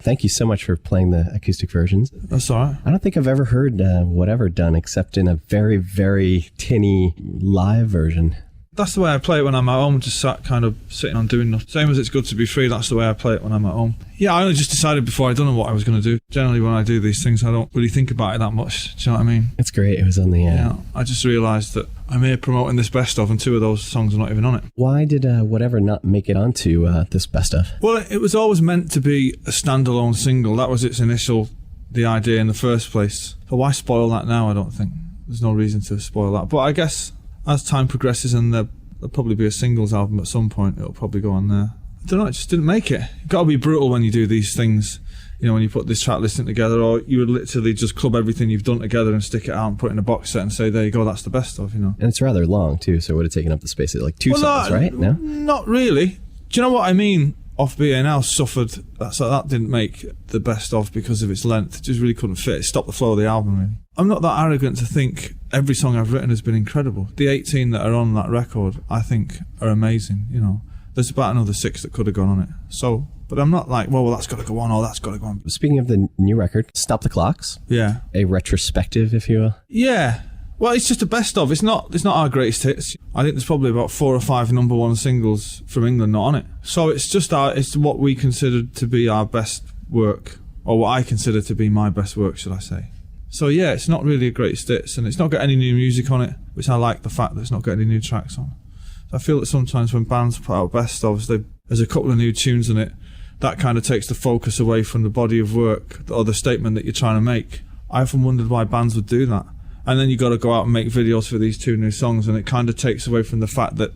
Thank you so much for playing the acoustic versions. That's all right. I don't think I've ever heard whatever done except in a very, very tinny live version. That's the way I play it when I'm at home, just sitting on doing nothing. Same as It's Good to Be Free, that's the way I play it when I'm at home. Yeah, I only just decided before I done what I was going to do. Generally, when I do these things, I don't really think about it that much. Do you know what I mean? It's great. It was on the... Yeah, I just realised that I'm here promoting this best of, and 2 of those songs are not even on it. Why did whatever not make it onto this best of? Well, it was always meant to be a standalone single. That was the idea in the first place. So why spoil that now, I don't think. There's no reason to spoil that. But I guess as time progresses and there'll probably be a singles album at some point, it'll probably go on there. I don't know, it just didn't make it. You've got to be brutal when you do these things. You know, when you put this track listing together, or you would literally just club everything you've done together and stick it out and put it in a box set and say, there you go, that's the best of, you know. And it's rather long too, so it would have taken up the space of like 2 songs, right? No? Not really. Do you know what I mean? Off BA Now suffered, that didn't make the best of because of its length. It just really couldn't fit. It stopped the flow of the album, really. I'm not that arrogant to think every song I've written has been incredible. The 18 that are on that record, I think, are amazing, you know. There's about another 6 that could have gone on it. So, but I'm not like, well, that's got to go on, or that's got to go on. Speaking of the new record, Stop the Clocks. Yeah. A retrospective, if you will. Yeah. Well, it's just a best of. It's not our greatest hits. I think there's probably about 4 or 5 number 1 singles from England not on it. So it's just it's what we consider to be our best work, or what I consider to be my best work, should I say. So yeah, it's not really a greatest hits, and it's not got any new music on it, which I like the fact that it's not got any new tracks on. So I feel that sometimes when bands put out best ofs, there's a couple of new tunes in it. That kind of takes the focus away from the body of work or the statement that you're trying to make. I often wondered why bands would do that. And then you got to go out and make videos for these 2 new songs, and it kind of takes away from the fact that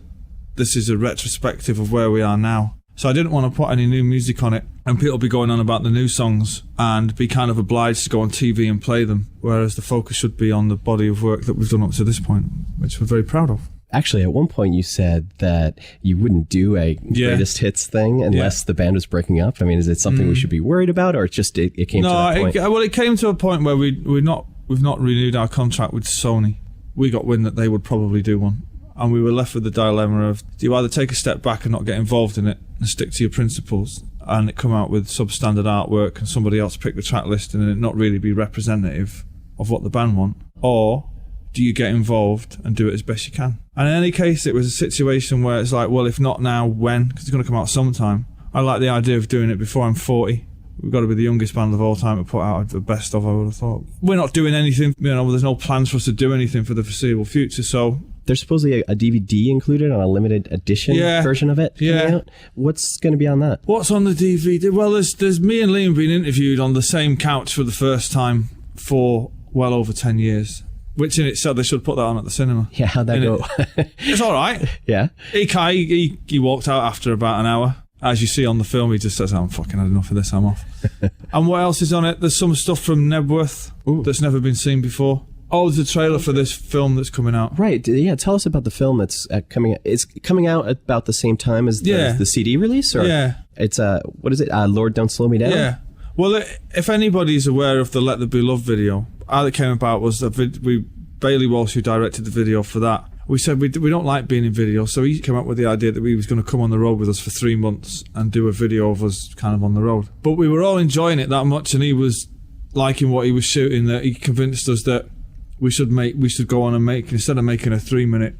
this is a retrospective of where we are now. So I didn't want to put any new music on it, and people be going on about the new songs and be kind of obliged to go on TV and play them, whereas the focus should be on the body of work that we've done up to this point, which we're very proud of. Actually, at one point you said that you wouldn't do a greatest hits thing unless the band was breaking up. I mean, is it something we should be worried about, or it came to that point? Well, it came to a point where we've not renewed our contract with Sony. We got wind that they would probably do one, and we were left with the dilemma of, do you either take a step back and not get involved in it and stick to your principles, and it come out with substandard artwork and somebody else pick the track list and it not really be representative of what the band want, or do you get involved and do it as best you can? And in any case, it was a situation where it's like, well, if not now, when? Because it's going to come out sometime. I like the idea of doing it before I'm 40. We've got to be the youngest band of all time to put out the best of, I would have thought. We're not doing anything, you know, there's no plans for us to do anything for the foreseeable future, so... There's supposedly a DVD included on a limited edition version of it coming out. What's going to be on that? What's on the DVD? Well, there's me and Liam being interviewed on the same couch for the first time for well over 10 years. Which in itself, they should put that on at the cinema. Yeah, how'd that go? It's all right. Yeah. He walked out after about an hour. As you see on the film, he just says, I'm fucking had enough of this, I'm off. And what else is on it? There's some stuff from Nebworth that's never been seen before. Oh, there's a trailer for this film that's coming out. Right, yeah, tell us about the film that's coming out. It's coming out about the same time as the CD release? Or it's, what is it, Lord Don't Slow Me Down? Yeah. Well, if anybody's aware of the Let There Be Love video, how it came about was that Bailey Walsh, who directed the video for that, we said we don't like being in video, so he came up with the idea that he was going to come on the road with us for 3 months and do a video of us kind of on the road. But we were all enjoying it that much, and he was liking what he was shooting, that he convinced us that we should go on and make, instead of making a 3-minute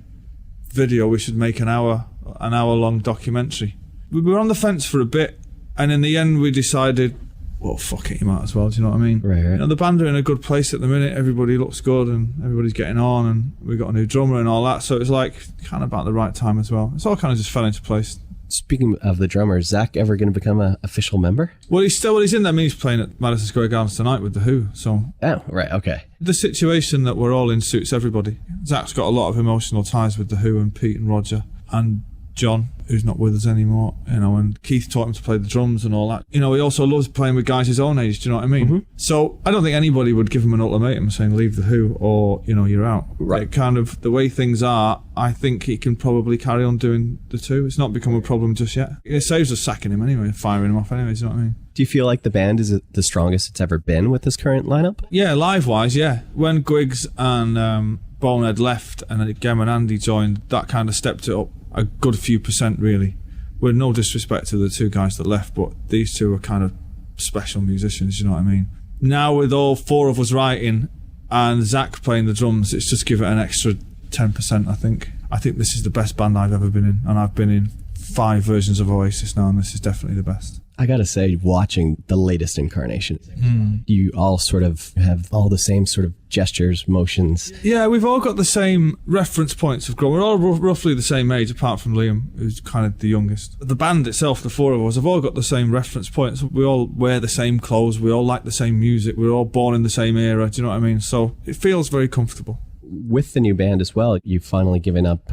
video, we should make an hour long documentary. We were on the fence for a bit, and in the end we decided, well, fuck it, you might as well, do you know what I mean? Right. You know, the band are in a good place at the minute, everybody looks good and everybody's getting on, and we got a new drummer and all that, so it was like kind of about the right time as well. It's all kind of just fell into place. Speaking of the drummer, is Zach ever going to become an official member? Well, he's in there. I mean, he's playing at Madison Square Gardens tonight with The Who, so... Oh, right, okay. The situation that we're all in suits everybody. Zach's got a lot of emotional ties with The Who and Pete and Roger and John, who's not with us anymore, you know, and Keith taught him to play the drums and all that. You know, he also loves playing with guys his own age, do you know what I mean? Mm-hmm. So I don't think anybody would give him an ultimatum saying leave The Who or, you know, you're out. Right. It kind of, the way things are, I think he can probably carry on doing the two. It's not become a problem just yet. It saves us sacking him anyway, firing him off anyway, do you know what I mean? Do you feel like the band is the strongest it's ever been with this current lineup? Yeah, live-wise, yeah. When Griggs and Bonehead left and Gem and Andy joined, that kind of stepped it up a good few percent, really. With no disrespect to the two guys that left, but these two are kind of special musicians, you know what I mean? Now with all four of us writing and Zach playing the drums, it's just give it an extra 10%, I think. I think this is the best band I've ever been in, and I've been in 5 versions of Oasis now, and this is definitely the best. I gotta say, watching the latest incarnation, you all sort of have all the same sort of gestures, motions. Yeah, we've all got the same reference points of growth. We're all roughly the same age, apart from Liam, who's kind of the youngest. The band itself, the 4 of us, have all got the same reference points. We all wear the same clothes. We all like the same music. We're all born in the same era. Do you know what I mean? So it feels very comfortable. With the new band as well, you've finally given up,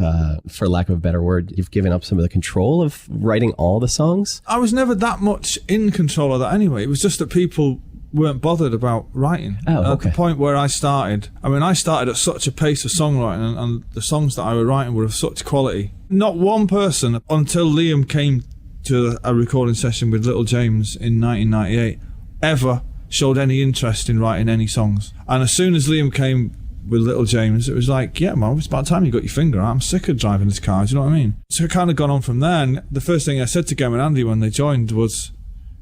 for lack of a better word, you've given up some of the control of writing all the songs? I was never that much in control of that anyway. It was just that people weren't bothered about writing. Oh, okay. At the point where I started at such a pace of songwriting, and the songs that I was writing were of such quality. Not one person, until Liam came to a recording session with Little James in 1998, ever showed any interest in writing any songs. And as soon as Liam came with Little James, it was like, yeah, man, it's about time you got your finger out. I'm sick of driving this car, do you know what I mean? So it kind of gone on from there, and the first thing I said to Gem and Andy when they joined was,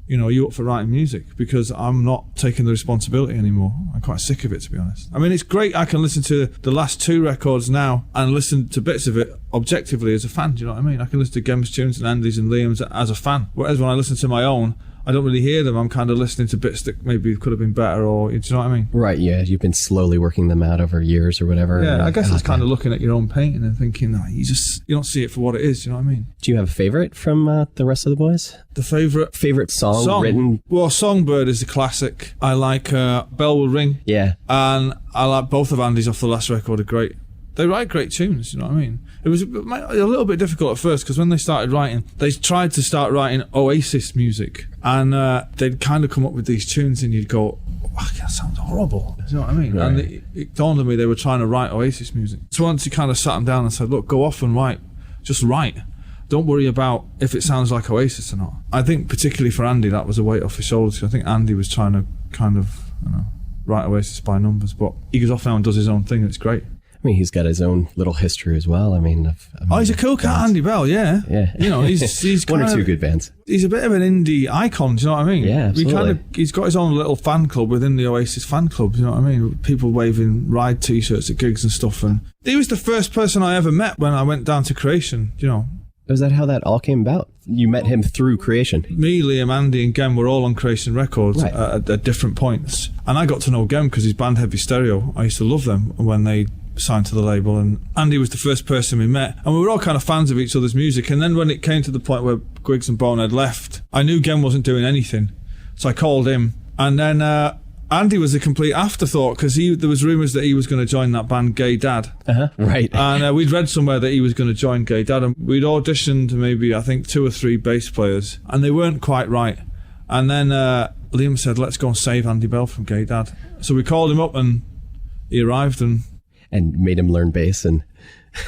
you know, are you up for writing music? Because I'm not taking the responsibility anymore. I'm quite sick of it, to be honest. I mean, it's great I can listen to the last 2 records now and listen to bits of it objectively as a fan, do you know what I mean? I can listen to Gem's tunes and Andy's and Liam's as a fan. Whereas when I listen to my own, I don't really hear them. I'm kind of listening to bits that maybe could have been better, or do you know what I mean? Right, yeah. You've been slowly working them out over years or whatever. Yeah, I guess it's kind of looking at your own painting and thinking, no, you don't see it for what it is, do you know what I mean? Do you have a favourite from the rest of the boys? The favourite song written? Well, Songbird is a classic. I like Bell Will Ring. Yeah. And I like both of Andy's off the last record are great. They write great tunes, you know what I mean? It was a little bit difficult at first, because when they started writing, they tried to start writing Oasis music, and they'd kind of come up with these tunes and you'd go, oh, that sounds horrible, you know what I mean? Right. And it dawned on me they were trying to write Oasis music. So once you kind of sat them down and said, look, go off and write, just write. Don't worry about if it sounds like Oasis or not. I think particularly for Andy that was a weight off his shoulders, because I think Andy was trying to kind of, write Oasis by numbers, but he goes off now and does his own thing and it's great. I mean, he's got his own little history as well. I mean, he's a cool cat, Andy Bell, yeah. Yeah. You know, he's one or two good bands. He's a bit of an indie icon, do you know what I mean? Yeah, absolutely. He's got his own little fan club within the Oasis fan club, you know what I mean? People waving Ride t-shirts at gigs and stuff. And he was the first person I ever met when I went down to Creation, you know. Was that how that all came about? You met him through Creation? Me, Liam, Andy and Gem were all on Creation Records right. at different points. And I got to know Gem because his band Heavy Stereo, I used to love them when they signed to the label, and Andy was the first person we met, and we were all kind of fans of each other's music. And then when it came to the point where Griggs and Bonehead left, I knew Gem wasn't doing anything, so I called him. And then Andy was a complete afterthought, because there was rumours that he was going to join that band Gay Dad. Right. And we'd read somewhere that he was going to join Gay Dad, and we'd auditioned maybe, I think, 2 or 3 bass players, and they weren't quite right. And then Liam said, let's go and save Andy Bell from Gay Dad. So we called him up, and he arrived and made him learn bass. And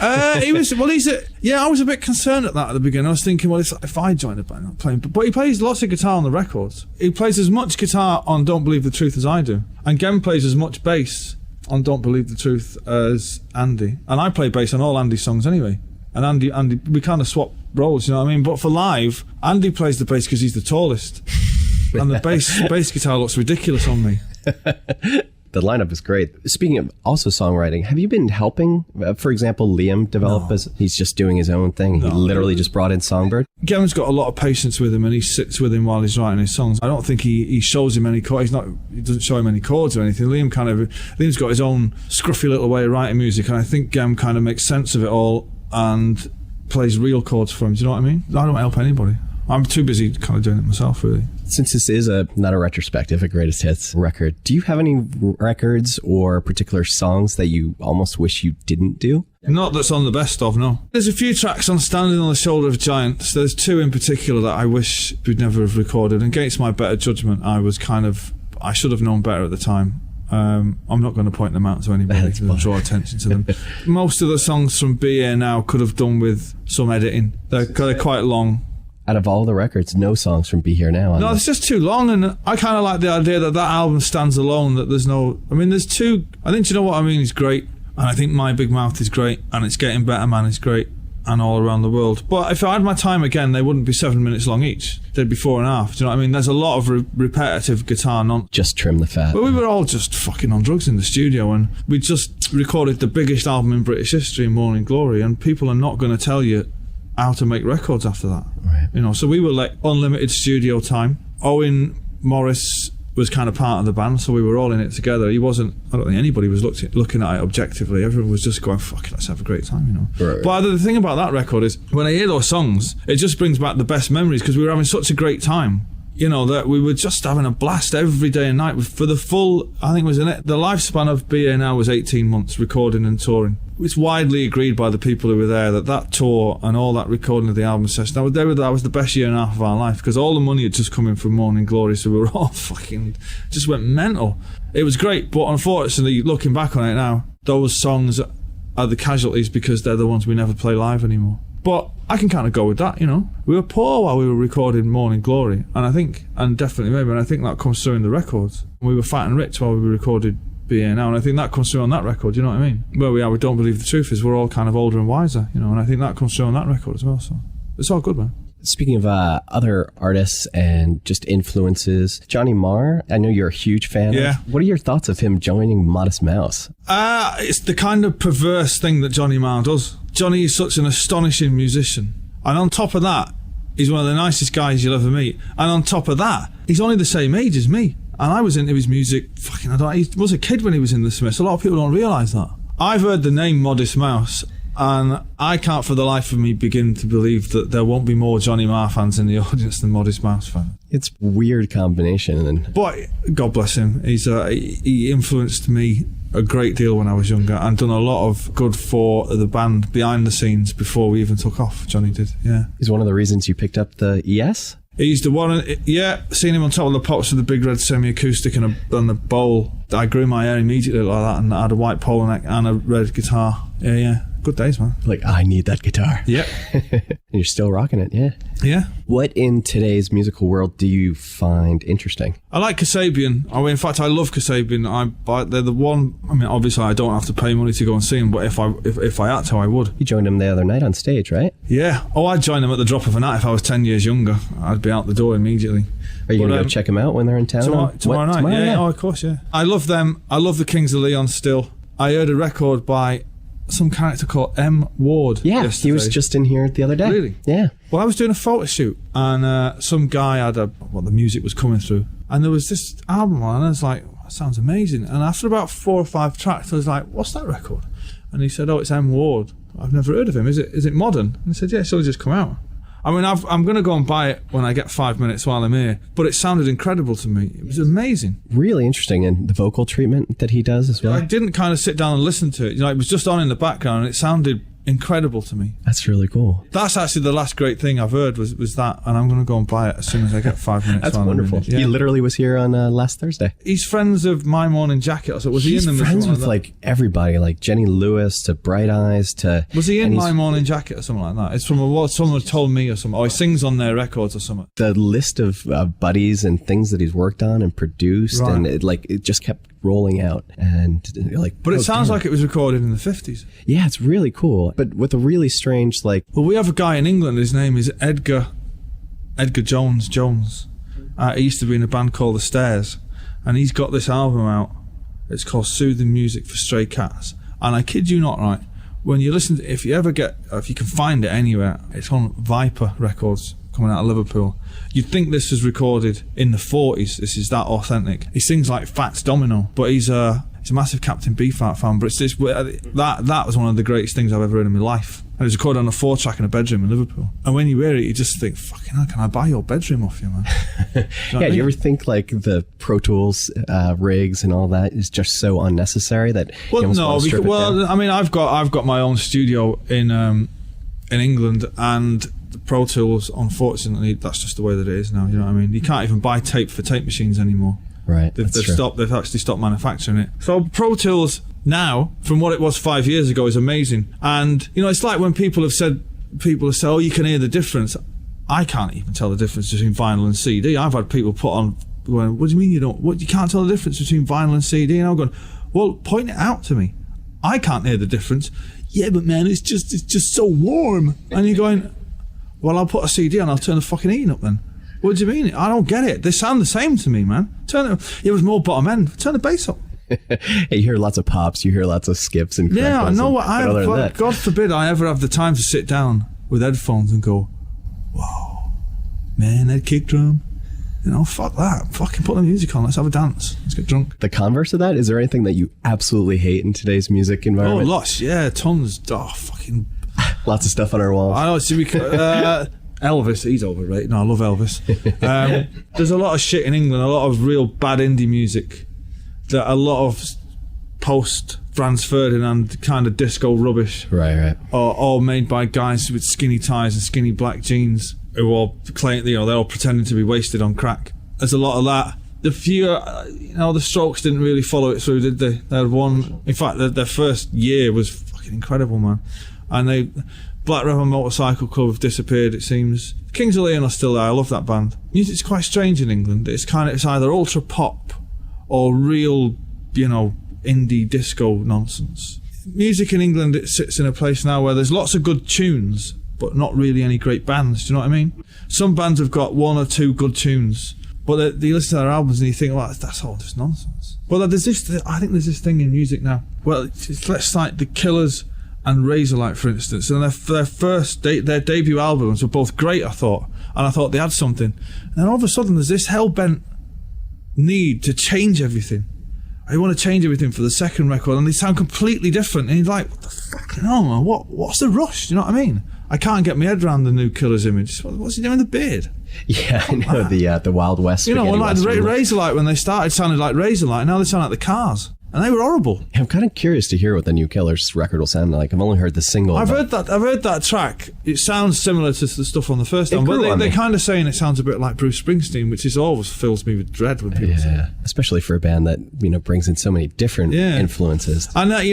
I was a bit concerned at that at the beginning. I was thinking, well, if I joined a band, I'm playing, but he plays lots of guitar on the records. He plays as much guitar on Don't Believe the Truth as I do, and Gem plays as much bass on Don't Believe the Truth as Andy, and I play bass on all Andy's songs anyway. And Andy, we kind of swap roles, you know what I mean? But for live, Andy plays the bass because he's the tallest, and the bass guitar looks ridiculous on me. The lineup is great. Speaking of also songwriting, have you been helping, for example, Liam develop? No. He's just doing his own thing. No. He literally just brought in Songbird. Gem's got a lot of patience with him, and he sits with him while he's writing his songs. I don't think he shows him any chords. He doesn't show him any chords or anything. Liam's got his own scruffy little way of writing music, and I think Gem kind of makes sense of it all and plays real chords for him. Do you know what I mean? I don't help anybody. I'm too busy kind of doing it myself, really. Since this is not a retrospective, a greatest hits record, do you have any records or particular songs that you almost wish you didn't do? Not that's on the best of, no. There's a few tracks on Standing on the Shoulder of Giants. There's 2 in particular that I wish we'd never have recorded. Against my better judgment, I should have known better at the time. I'm not going to point them out to anybody to draw attention to them. Most of the songs from Be Here Now could have done with some editing. They're quite long. Out of all the records, no songs from Be Here Now. No, it's just too long, and I kind of like the idea that album stands alone, that there's no... I mean, there's 2... I think, Do You Know What I Mean is great, and I think My Big Mouth is great, and It's Getting Better Man is great, and all around the world. But if I had my time again, they wouldn't be 7 minutes long each. They'd be 4.5. Do you know what I mean? There's a lot of repetitive guitar just trim the fat. But we were all just fucking on drugs in the studio, and we just recorded the biggest album in British history, Morning Glory, and people are not going to tell you how to make records after that. Right. You know, so we were like unlimited studio time. Owen Morris was kind of part of the band, so we were all in it together. He wasn't, I don't think anybody was looking at it objectively. Everyone was just going, fuck it, let's have a great time, you know. Right. But the thing about that record is, when I hear those songs, it just brings back the best memories, because we were having such a great time. You know, that we were just having a blast every day and night for the full, I think it was the lifespan of BA Now was 18 months recording and touring. It's widely agreed by the people who were there that tour and all that recording of the album session, that was the best year and a half of our life, because all the money had just come in from Morning Glory, so we were all fucking, just went mental. It was great, but unfortunately, looking back on it now, those songs are the casualties, because they're the ones we never play live anymore. But I can kind of go with that, you know. We were poor while we were recording Morning Glory, and I think that comes through in the records. We were fat and rich while we recorded BA Now, and I think that comes through on that record, you know what I mean? Where we are, we don't believe the truth is, we're all kind of older and wiser, you know, and I think that comes through on that record as well, so it's all good, man. Speaking of other artists and just influences, Johnny Marr, I know you're a huge fan of. What are your thoughts of him joining Modest Mouse? It's the kind of perverse thing that Johnny Marr does. Johnny is such an astonishing musician. And on top of that, he's one of the nicest guys you'll ever meet. And on top of that, he's only the same age as me. And I was into his music, he was a kid when he was in the Smiths. A lot of people don't realise that. I've heard the name Modest Mouse, and I can't for the life of me begin to believe that there won't be more Johnny Marr fans in the audience than Modest Mouse fans. It's a weird combination. But God bless him. He influenced me a great deal when I was younger, and done a lot of good for the band behind the scenes before we even took off. Johnny did, yeah. He's one of the reasons you picked up the ES? He's the one, seen him on top of the pops with the big red semi-acoustic and the bowl. I grew my hair immediately like that, and I had a white polo neck and a red guitar. Yeah. Good days, man. Like, I need that guitar. Yeah. And you're still rocking it, yeah. Yeah. What in today's musical world do you find interesting? I like Kasabian. In fact, I love Kasabian. They're the one, obviously I don't have to pay money to go and see them, but if I had to, I would. You joined them the other night on stage, right? Yeah. I'd join them at the drop of a hat. If I was 10 years younger, I'd be out the door immediately. Are you going to go check them out when they're in town? Tomorrow night? Yeah. Oh, of course, yeah. I love them. I love the Kings of Leon still. I heard a record by some character called M. Ward. Yeah, yesterday. He was just in here the other day. Really? Yeah. Well, I was doing a photo shoot, and some guy had the music was coming through, and there was this album on, and I was like, that sounds amazing. And after about 4 or 5 tracks, I was like, what's that record? And he said, oh, it's M. Ward. I've never heard of him. Is it modern? And I said, yeah, it's only just come out. I'm going to go and buy it when I get 5 minutes while I'm here. But it sounded incredible to me. It was amazing. Really interesting. And the vocal treatment that he does as well. I didn't kind of sit down and listen to it. It was just on in the background, and it sounded incredible to me. That's really cool. That's actually the last great thing I've heard was that, and I'm going to go and buy it as soon as I get 5 minutes. That's wonderful. Yeah. He literally was here on last Thursday. He's friends of My Morning Jacket. So was he in them? He's friends with like everybody, like Jenny Lewis to Bright Eyes to. Was he in My Morning Jacket or something like that? It's from what someone told me or something. Or he sings on their records or something. The list of buddies and things that he's worked on and produced, right. And it just kept rolling out, and but it sounds like it was recorded in the 50s. Yeah, it's really cool, but with a really strange well, we have a guy in England, his name is Edgar Jones. He used to be in a band called The Stairs, and he's got this album out. It's called Soothing Music for Stray Cats, and I kid you not, right, when you listen to, if you can find it anywhere, it's on Viper Records, coming out of Liverpool. You'd think this was recorded in the 40s. This is that authentic. He sings like Fats Domino, but he's a massive Captain Beefheart fan. But it's this that was one of the greatest things I've ever heard in my life. And it was recorded on a 4-track in a bedroom in Liverpool. And when you hear it, you just think, "Fucking hell, can I buy your bedroom off you, man?" Yeah, you ever think like the Pro Tools rigs and all that is just so unnecessary that? I've got my own studio in England, and the Pro Tools, unfortunately, that's just the way that it is now. You know what I mean? You can't even buy tape for tape machines anymore. Right. They've actually stopped manufacturing it. So Pro Tools now, from what it was 5 years ago, is amazing. And it's like when people have said, "Oh, you can hear the difference." I can't even tell the difference between vinyl and CD. I've had people put on going, "What do you mean you don't? You can't tell the difference between vinyl and CD?" And I'm going, "Well, point it out to me. I can't hear the difference. yeah, but man, it's just so warm. And you're going, well, I'll put a CD on, I'll turn the fucking heating up then. What do you mean? I don't get it. They sound the same to me, man. It was more bottom end. Turn the bass up. Hey, you hear lots of pops, you hear lots of skips and crackles. Yeah, I know what God forbid I ever have the time to sit down with headphones and go, whoa, man, that kick drum. You know, fuck that. Fucking put the music on. Let's have a dance. Let's get drunk. The converse of that, is there anything that you absolutely hate in today's music environment? Oh, lots. Yeah, tons. Oh, fucking... Lots of stuff on our walls. I know. See, Elvis, he's overrated. No, I love Elvis. There's a lot of shit in England, a lot of real bad indie music, that a lot of post Franz Ferdinand kind of disco rubbish. Right. Are all made by guys with skinny ties and skinny black jeans who all claim, they're all pretending to be wasted on crack. There's a lot of that. The few, the Strokes didn't really follow it through, did they? They had one. In fact, their first year was fucking incredible, man. And Black Rebel Motorcycle Club have disappeared, it seems. Kings of Leon are still there. I love that band. Music's quite strange in England. It's either ultra pop or real, indie disco nonsense. Music in England, it sits in a place now where there's lots of good tunes, but not really any great bands. Do you know what I mean? Some bands have got one or two good tunes, but you listen to their albums and you think, well, that's all just nonsense. Well, I think there's this thing in music now. Well, let's cite the Killers and Razorlight, for instance, and their debut albums were both great, I thought, and I thought they had something. And then all of a sudden, there's this hell-bent need to change everything. I want to change everything for the second record, and they sound completely different. And you're like, what the fucking hell, man? What's the rush? Do you know what I mean? I can't get my head around the new Killers image. What's he doing with the beard? Yeah, I know, the Wild West. Razorlight, when they started, sounded like Razorlight, and now they sound like the Cars. And they were horrible. I'm kind of curious to hear what the new Killers record will sound like. I've only heard the single. I've heard that track. It sounds similar to the stuff on the first album, but they're kind of saying it sounds a bit like Bruce Springsteen, which always fills me with dread when people say it. Especially for a band that brings in so many different influences. And I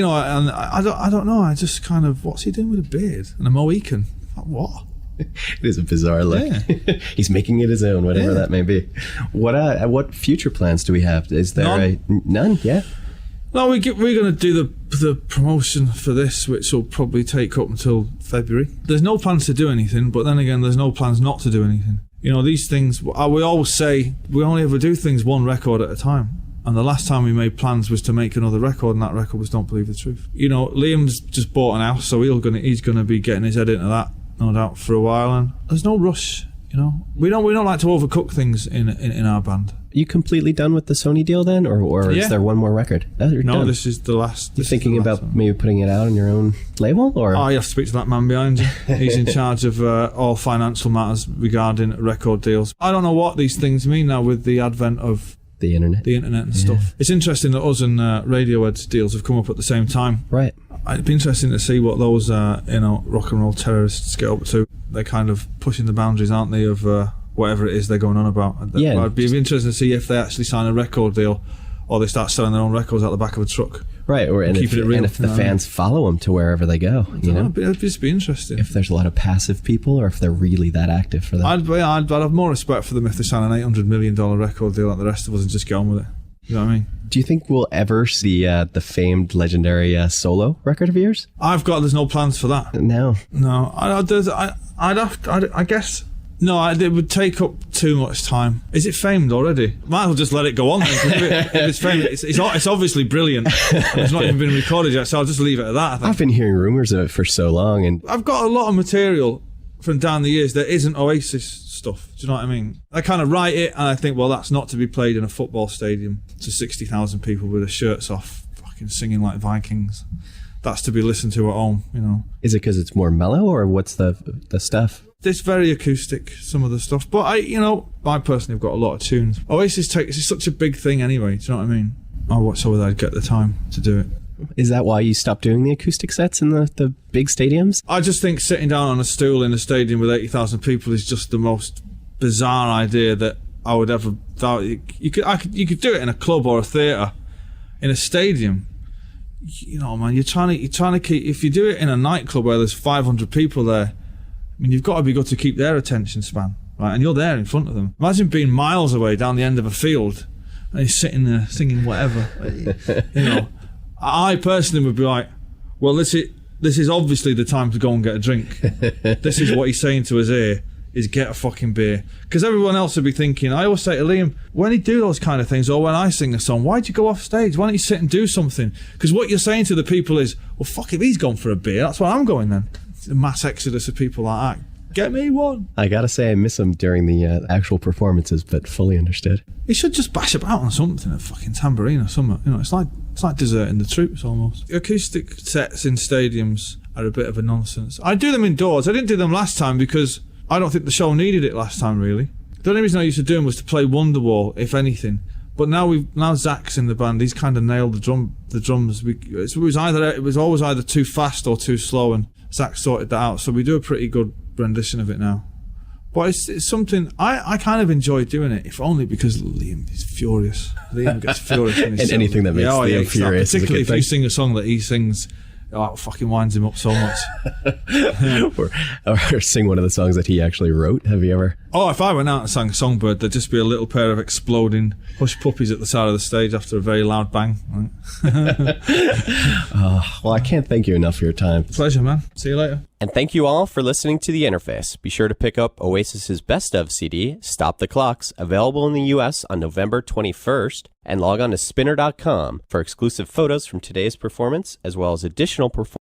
don't know. I just kind of, what's he doing with a beard and a Mohican? What? It is a bizarre look. Yeah. He's making it his own, whatever that may be. What future plans do we have? Is there none? Yeah. No, we're going to do the promotion for this, which will probably take up until February. There's no plans to do anything, but then again, there's no plans not to do anything. These things, we always say we only ever do things one record at a time. And the last time we made plans was to make another record, and that record was Don't Believe the Truth. Liam's just bought an house, so he's going to be getting his head into that, no doubt, for a while. And there's no rush. We don't like to overcook things in our band. Are you completely done with the Sony deal then, or is there one more record? No, done. This is the last. You're thinking about maybe putting it out on your own label, or? Oh, you have to speak to that man behind you. He's in charge of all financial matters regarding record deals. I don't know what these things mean now with the advent of the internet and stuff. It's interesting that us and Radiohead's deals have come up at the same time. Right. It'd be interesting to see what those rock and roll terrorists get up to. They're kind of pushing the boundaries, aren't they, of whatever it is they're going on about. Yeah. It'd be interesting to see if they actually sign a record deal or they start selling their own records out the back of a truck. Right, and if the fans follow them to wherever they go. It'd just be interesting. If there's a lot of passive people or if they're really that active for them. I'd have more respect for them if they sign an $800 million record deal like the rest of us and just get on with it. You know what I mean? Do you think we'll ever see the famed, legendary solo record of yours? There's no plans for that. No. I guess. No, it would take up too much time. Is it famed already? Might as well just let it go on then. If it's famed, it's obviously brilliant. It's not even been recorded yet, so I'll just leave it at that, I think. I've been hearing rumours of it for so long. And I've got a lot of material from down the years that isn't Oasis stuff. Do you know what I mean? I kind of write it and I think, well, that's not to be played in a football stadium to 60,000 people with their shirts off, fucking singing like Vikings. That's to be listened to at home, Is it because it's more mellow, or what's the stuff? It's very acoustic, some of the stuff. But I personally have got a lot of tunes. Oasis it's such a big thing anyway, do you know what I mean? So I'd get the time to do it. Is that why you stopped doing the acoustic sets in the big stadiums? I just think sitting down on a stool in a stadium with 80,000 people is just the most bizarre idea that I would ever. You could do it in a club or a theatre. In a stadium, man, you're trying to keep. If you do it in a nightclub where there's 500 people there, I mean, you've got to be good to keep their attention span, right? And you're there in front of them. Imagine being miles away down the end of a field and you're sitting there singing whatever. I personally would be like, well, this is obviously the time to go and get a drink. This is what he's saying to his ear, is get a fucking beer. Because everyone else would be thinking, I always say to Liam, when he do those kind of things, or when I sing a song, why'd you go off stage? Why don't you sit and do something? Because what you're saying to the people is, well, fuck, if he's gone for a beer, that's where I'm going then. It's a mass exodus of people like that. Get me one. I gotta say, I miss him during the actual performances, but fully understood. He should just bash about on something, a fucking tambourine or something. You know, it's like deserting the troops almost. Acoustic sets in stadiums are a bit of a nonsense. I do them indoors. I didn't do them last time because I don't think the show needed it last time, really. The only reason I used to do them was to play Wonderwall, if anything. But now Zach's in the band. He's kind of nailed the drums. It was always either too fast or too slow, and Zach sorted that out. So we do a pretty good rendition of it now. But it's something I kind of enjoy doing it, if only because Liam is furious. Liam gets furious when he's and anything that makes Liam furious, particularly if you sing a song that he sings. Oh, it fucking winds him up so much. or sing one of the songs that he actually wrote. Have you ever? Oh, if I went out and sang Songbird, there'd just be a little pair of exploding hush puppies at the side of the stage after a very loud bang. Well, I can't thank you enough for your time. Pleasure, man. See you later. And thank you all for listening to The Interface. Be sure to pick up Oasis's Best Of CD, Stop the Clocks, available in the US on November 21st, and log on to spinner.com for exclusive photos from today's performance, as well as additional performances